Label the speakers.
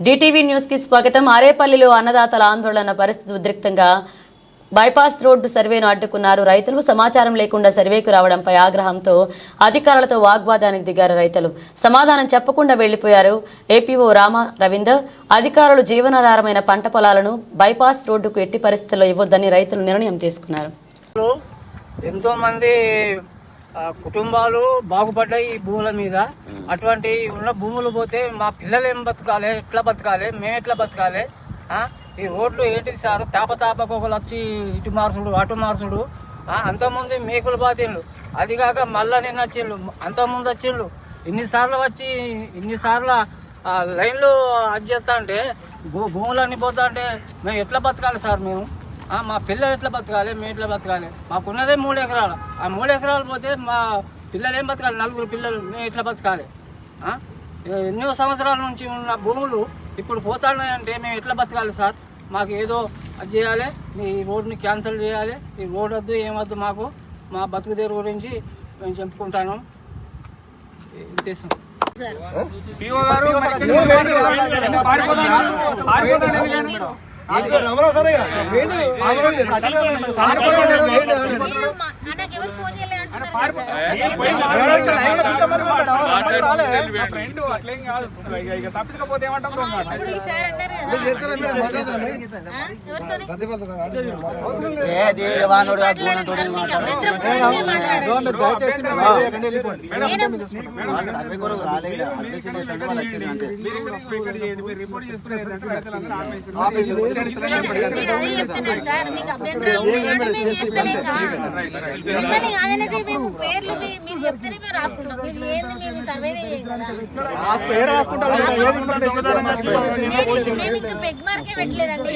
Speaker 1: DTV news కి స్వాగతం. ఆరేపల్లిలో అన్నదాతల ఆందోళన పరిస్థితి ఉద్రిక్తంగా. బైపాస్ రోడ్డు సర్వేను అడ్డుకున్నారు రైతులు. సమాచారం లేకుండా సర్వేకు రావడంపై ఆగ్రహంతో అధికారులతో వాగ్వాదానికి దిగారు రైతులు. సమాధానం చెప్పకుండా వెళ్లిపోయారు. ఏపీఓ రామ రవీందర్ అధికారులు జీవనాధారమైన పంట పొలాలను బైపాస్ రోడ్డుకు ఎట్టి పరిస్థితుల్లో ఇవ్వొద్దని రైతులు నిర్ణయం తీసుకున్నారు.
Speaker 2: ఎంతో మంది కుటుంబాలు బాగుపడ్డాయి ఈ భూముల మీద. అటువంటి ఉన్న భూములు పోతే మా పిల్లలు ఏం బతకాలి, ఎట్లా బతకాలి, మేము ఎట్లా బతకాలి? ఈ రోడ్లు ఏంటిది సార్? తాపకు ఒకరు వచ్చి ఇటు మార్చుడు అటు మార్చుడు. అంతకుముందు మేకులు బాతిండ్లు, అది కాక మళ్ళా నిన్న వచ్చిండ్లు, అంతకుముందు వచ్చిండ్లు. ఇన్నిసార్లు లైన్లు అది చేస్తా అంటే భూములన్నీ పోతా అంటే మేము ఎట్లా బతకాలి సార్? మేము మా పిల్లలు ఎట్లా బతకాలి, మేము ఎట్లా బతకాలి? మాకున్నదే 3 ఎకరాలు. ఆ 3 ఎకరాలు పోతే మా పిల్లలు ఏం బతకాలి? 4 పిల్లలు మేము ఎట్లా బతకాలి? ఎన్నో సంవత్సరాల నుంచి ఉన్న భూములు ఇప్పుడు పోతాయంటే మేము ఎట్లా బతకాలి సార్? మాకు ఏదో అది చేయాలి, మీ రోడ్ని క్యాన్సిల్ చేయాలి. ఈ రోడ్ వద్దు, ఏమొద్దు మాకు. మా బతుకు తెరు గురించి మేము చెప్పుకుంటాను. ఉద్దేశం
Speaker 3: తప్పించకపోతే
Speaker 4: పెట్టలేదండి.